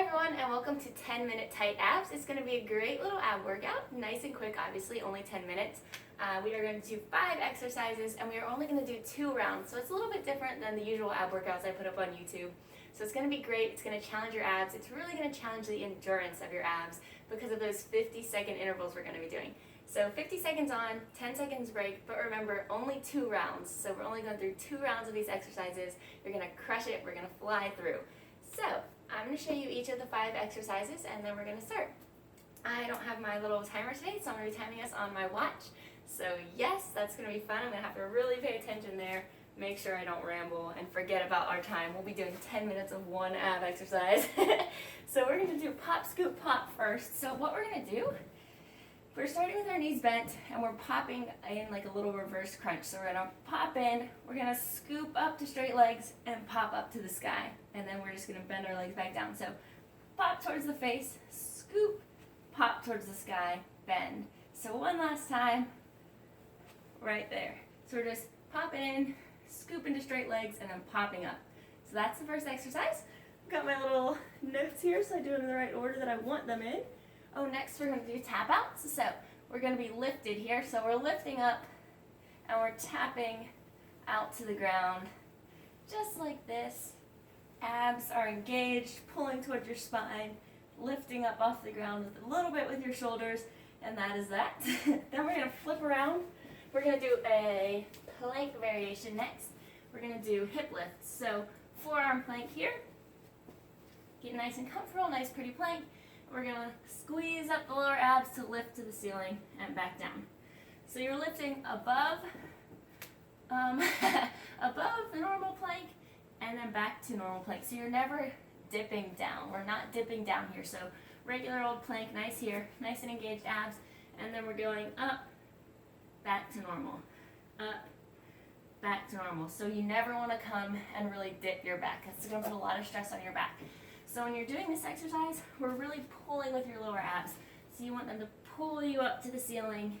everyone, and welcome to 10-minute tight abs. It's going to be a great little ab workout, nice and quick, obviously, only 10 minutes. We are going to do 5 exercises, and we are only going to do 2 rounds, so it's a little bit different than the usual ab workouts I put up on YouTube. So it's going to be great. It's going to challenge your abs. It's really going to challenge the endurance of your abs because of those 50-second intervals we're going to be doing. So 50 seconds on, 10 seconds break, but remember, only 2 rounds. So we're only going through 2 rounds of these exercises. You're going to crush it. We're going to fly through. So I'm going to show you each of the 5 exercises, and then we're going to start. I don't have my little timer today, so I'm going to be timing us on my watch. So yes, that's going to be fun. I'm going to have to really pay attention there. Make sure I don't ramble and forget about our time. We'll be doing 10 minutes of one ab exercise. So we're going to do pop, scoop, pop first. So what we're going to do, we're starting with our knees bent and we're popping in like a little reverse crunch. So we're going to pop in, we're going to scoop up to straight legs and pop up to the sky. And then we're just going to bend our legs back down. So pop towards the face, scoop, pop towards the sky, bend. So one last time, right there. So we're just popping in, scoop into straight legs, and then popping up. So that's the first exercise. I've got my little notes here so I do it in the right order that I want them in. Oh, next we're going to do tap outs. So we're going to be lifted here. So we're lifting up and we're tapping out to the ground just like this. Abs are engaged, pulling towards your spine, lifting up off the ground with a little bit with your shoulders, and that is that. Then we're going to flip around. We're going to do a plank variation next. We're going to do hip lifts. So forearm plank here. Get nice and comfortable, nice pretty plank. We're going to squeeze up the lower abs to lift to the ceiling and back down. So you're lifting above, above the normal plank and then back to normal plank. So you're never dipping down. We're not dipping down here. So regular old plank, nice here, nice and engaged abs. And then we're going up, back to normal, up, back to normal. So you never want to come and really dip your back. That's going to put a lot of stress on your back. So when you're doing this exercise, we're really pulling with your lower abs. So you want them to pull you up to the ceiling,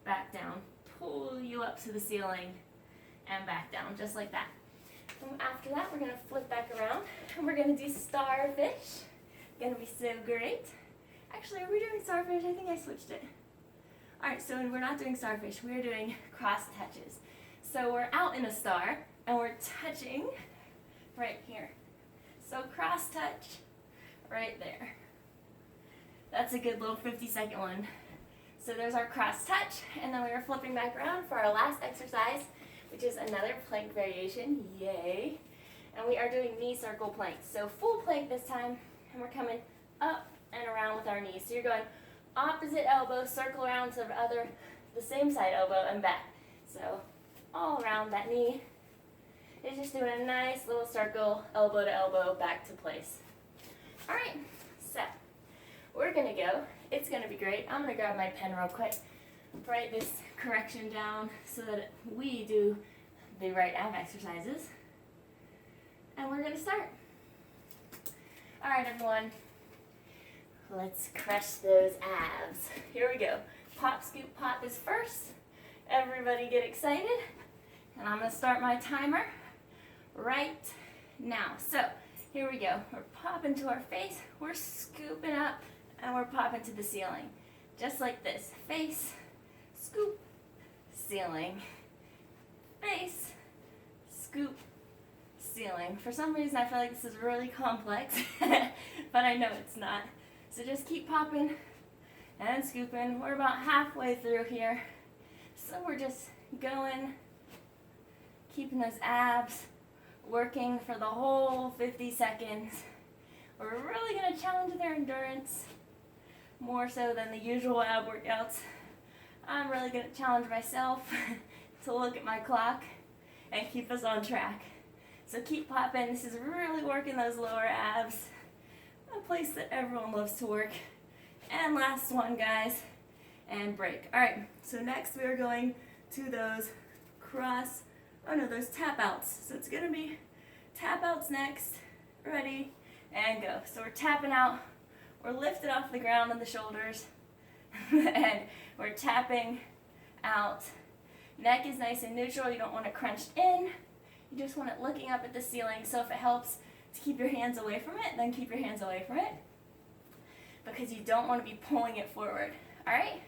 back down, pull you up to the ceiling, and back down, just like that. And after that, we're going to flip back around, and we're going to do starfish. It's going to be so great. Actually, are we doing starfish? I think I switched it. All right, so we're not doing starfish. We're doing cross touches. So we're out in a star, and we're touching right here. So cross touch right there. That's a good little 50-second one. So there's our cross touch, and then we are flipping back around for our last exercise, which is another plank variation. Yay! And we are doing knee circle planks. So full plank this time, and we're coming up and around with our knees. So you're going opposite elbow, circle around to the same side elbow and back. So all around that knee. It's just doing a nice little circle, elbow to elbow, back to place. All right, so we're gonna go. It's gonna be great. I'm gonna grab my pen real quick, write this correction down so that we do the right ab exercises. And we're gonna start. All right, everyone. Let's crush those abs. Here we go. Pop, scoop, pop is first. Everybody get excited. And I'm gonna start my timer right now. So here we go. We're popping to our face, we're scooping up, and we're popping to the ceiling. Just like this. Face, scoop, ceiling. Face, scoop, ceiling. For some reason I feel like this is really complex, but I know it's not. So just keep popping and scooping. We're about halfway through here. So we're just going, keeping those abs working for the whole 50 seconds. We're really going to challenge their endurance more so than the usual ab workouts. I'm really going to challenge myself to look at my clock and keep us on track. So keep popping. This is really working those lower abs, a place that everyone loves to work. And last one, guys, and break. All right, so next we are going to those those tap outs. So it's gonna be tap outs next. Ready, and go. So we're tapping out, we're lifted off the ground on the shoulders, and we're tapping out. Neck is nice and neutral. You don't want it crunched in. You just want it looking up at the ceiling. So if it helps keep your hands away from it, then keep your hands away from it, because you don't want to be pulling it forward. All right?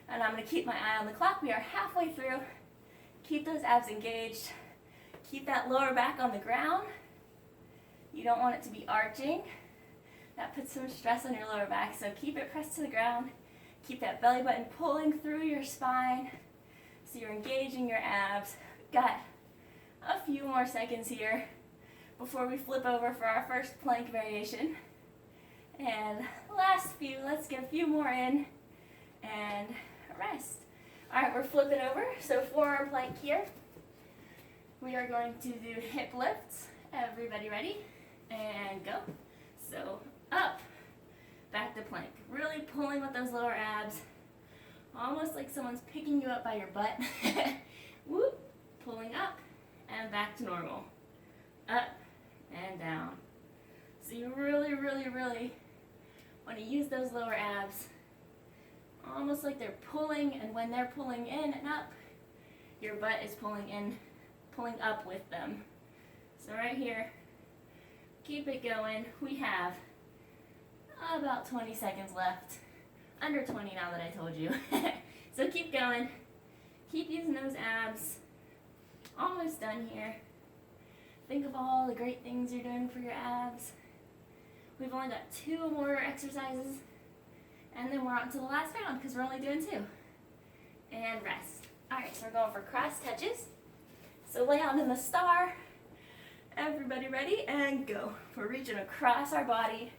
And I'm going to keep my eye on the clock. We are halfway through. Keep those abs engaged. Keep that lower back on the ground. You don't want it to be arching. That puts some stress on your lower back, so keep it pressed to the ground. Keep that belly button pulling through your spine, so you're engaging your abs. Got a few more seconds here before we flip over for our first plank variation. And last few, let's get a few more in and rest. All right, we're flipping over, so forearm plank here. We are going to do hip lifts. Everybody ready? And go. So up, back to plank. Really pulling with those lower abs, almost like someone's picking you up by your butt. Whoop, pulling up and back to normal. Up and down. So you really, really, really want to use those lower abs, almost like they're pulling, and when they're pulling in and up, your butt is pulling in, pulling up with them. So right here, keep it going. We have about 20 seconds left. Under 20 now that I told you. So keep going. Keep using those abs. Almost done here. Think of all the great things you're doing for your abs. We've only got 2 more exercises, and then we're on to the last round because we're only doing 2. And rest. All right, so we're going for cross touches. So lay out in the star. Everybody ready? And go. We're reaching across our body.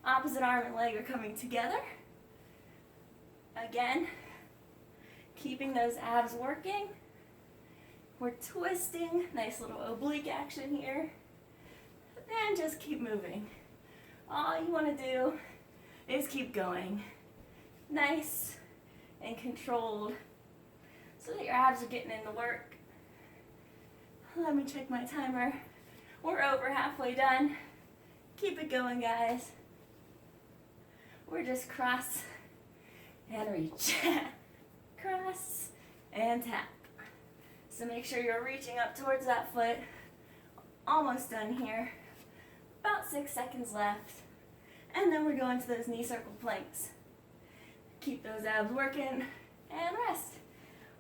Opposite arm and leg are coming together. Again, keeping those abs working. We're twisting. Nice little oblique action here. And just keep moving. All you want to do is keep going. Nice and controlled, so that your abs are getting in the work. Let me check my timer. We're over halfway done. Keep it going, guys. We're just cross and reach. Cross and tap. So make sure you're reaching up towards that foot. Almost done here. About 6 seconds left. And then we're going to those knee circle planks. Keep those abs working and rest.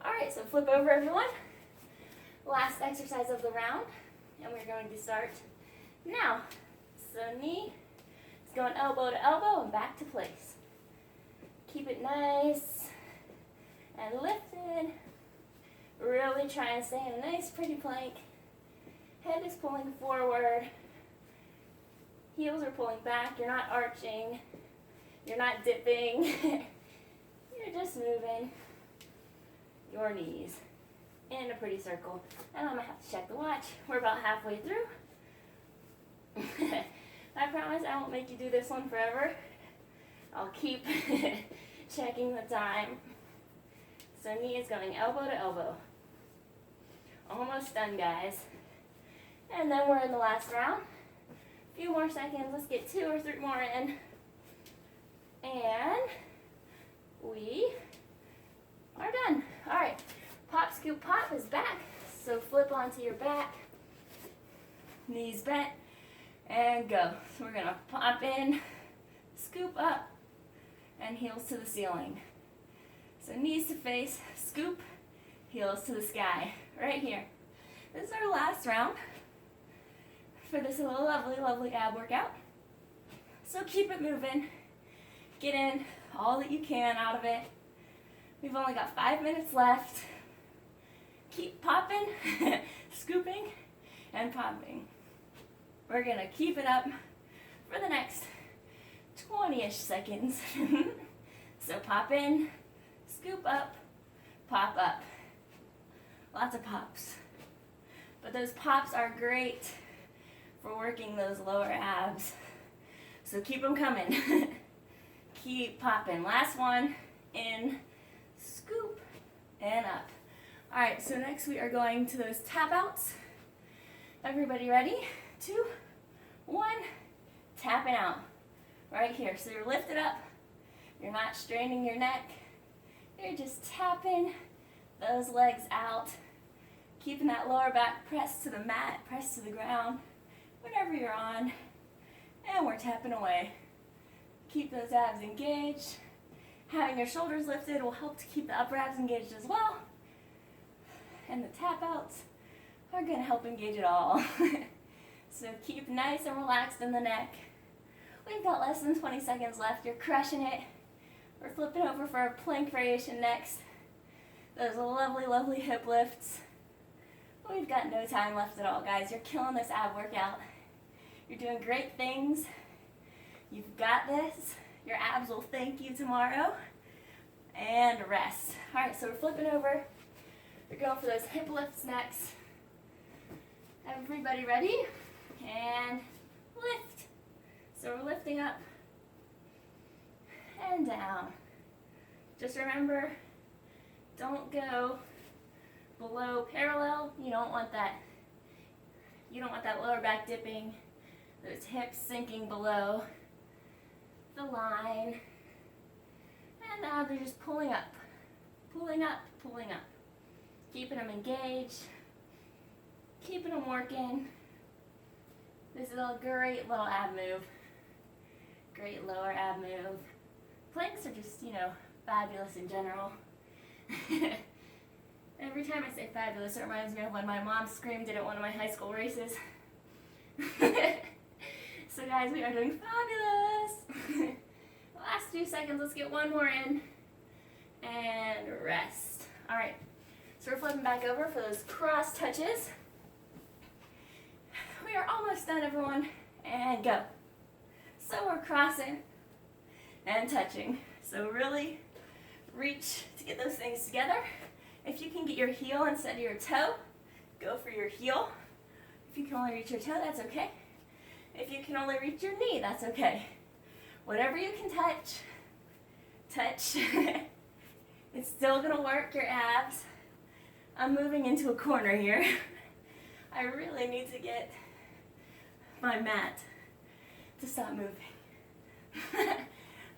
All right, so flip over, everyone. Last exercise of the round, and we're going to start now. So knee is going elbow to elbow and back to place. Keep it nice and lifted. Really try and stay in a nice pretty plank. Head is pulling forward. Heels are pulling back. You're not arching. You're not dipping. You're just moving your knees in a pretty circle. And I'm going to have to check the watch. We're about halfway through. I promise I won't make you do this one forever. I'll keep checking the time. So knee is going elbow to elbow. Almost done, guys. And then we're in the last round. A few more seconds. Let's get 2 or 3 more in. And we are done. All right. Pop, scoop, pop is back. So flip onto your back. Knees bent. And go. So we're going to pop in, scoop up, and heels to the ceiling. So knees to face, scoop, heels to the sky. Right here. This is our last round for this lovely, lovely ab workout. So keep it moving. Get in all that you can out of it. We've only got 5 minutes left. Keep popping, scooping, and popping. We're gonna keep it up for the next 20-ish seconds. So pop in, scoop up, pop up. Lots of pops. But those pops are great for working those lower abs. So keep them coming. Keep popping. Last one, in, scoop, and up. All right, so next we are going to those tap outs. Everybody ready? 2, 1, tapping out. Right here. So you're lifted up. You're not straining your neck. You're just tapping those legs out. Keeping that lower back pressed to the mat, pressed to the ground. whatever you're on, and we're tapping away. Keep those abs engaged. Having your shoulders lifted will help to keep the upper abs engaged as well. And the tap outs are going to help engage it all. So keep nice and relaxed in the neck. We've got less than 20 seconds left. You're crushing it. We're flipping over for a plank variation next. Those lovely, lovely hip lifts. We've got no time left at all, guys. You're killing this ab workout. You're doing great things. You've got this. Your abs will thank you tomorrow. And rest. All right, so we're flipping over. We're going for those hip lifts next. Everybody ready? And lift. So we're lifting up and down. Just remember, don't go below parallel. You don't want that lower back dipping, those hips sinking below the line. And now they're just pulling up, pulling up, pulling up. Keeping them engaged, keeping them working. This is a great little ab move. Great lower ab move. Planks are just, fabulous in general. Every time I say fabulous, it reminds me of when my mom screamed it at one of my high school races. So guys, we are doing fabulous. Last few seconds, let's get one more in. And rest. All right, so we're flipping back over for those cross touches. We are almost done, everyone. And go. So we're crossing and touching. So really reach to get those things together. If you can get your heel instead of your toe, go for your heel. If you can only reach your toe, that's okay. If you can only reach your knee, that's okay. Whatever you can touch, touch. It's still gonna work your abs. I'm moving into a corner here. I really need to get my mat to stop moving.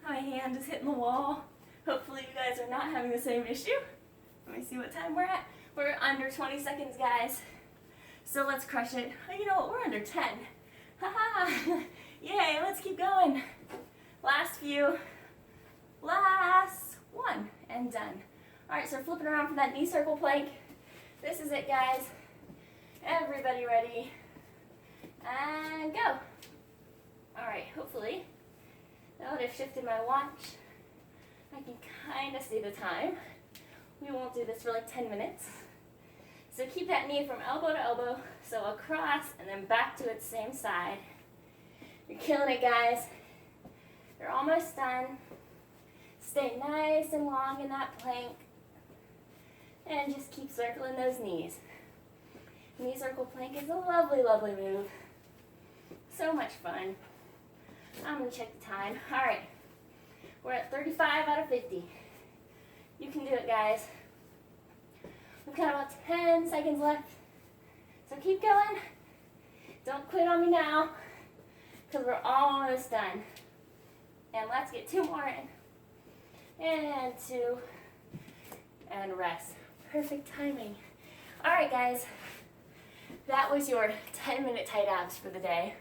My hand is hitting the wall. Hopefully you guys are not having the same issue. Let me see what time we're at. We're under 20 seconds, guys. So let's crush it. Oh, you know what? We're under 10. Haha. Yay, let's keep going. Last few. Last one. And done. All right, so we're flipping around for that knee circle plank. This is it, guys. Everybody ready? And go. All right, hopefully that would have shifted my watch. I can kind of see the time. We won't do this for like 10 minutes. So keep that knee from elbow to elbow. So across and then back to its same side. You're killing it, guys. You're almost done. Stay nice and long in that plank. And just keep circling those knees. Knee circle plank is a lovely, lovely move. So much fun. I'm going to check the time. All right. We're at 35 out of 50. You can do it, guys. We've got about 10 seconds left. So keep going. Don't quit on me now, because we're almost done. And let's get 2 more in. And 2. And rest. Perfect timing. All right, guys. That was your 10-minute tight abs for the day.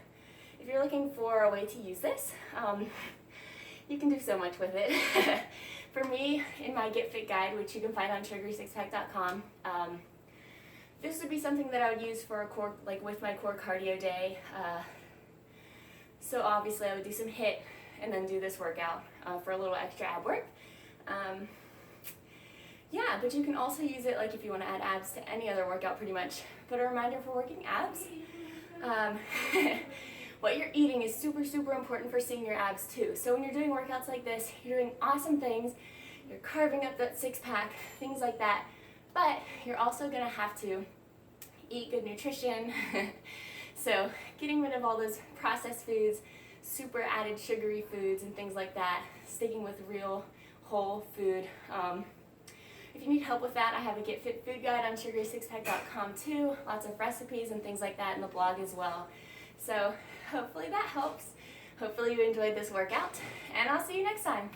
If you're looking for a way to use this, you can do so much with it. For me, in my Get Fit guide, which you can find on sugarysixpack.com, this would be something that I would use for a core, like with my core cardio day. So obviously I would do some HIIT and then do this workout for a little extra ab work. Yeah, but you can also use it like if you want to add abs to any other workout pretty much. But a reminder for working abs, what you're eating is super, super important for seeing your abs too. So when you're doing workouts like this, you're doing awesome things. You're carving up that 6-pack, things like that. But you're also gonna have to eat good nutrition. So getting rid of all those processed foods, super added sugary foods and things like that, sticking with real whole food. If you need help with that, I have a Get Fit food guide on sugarysixpack.com too. Lots of recipes and things like that in the blog as well. So hopefully that helps. Hopefully you enjoyed this workout, and I'll see you next time.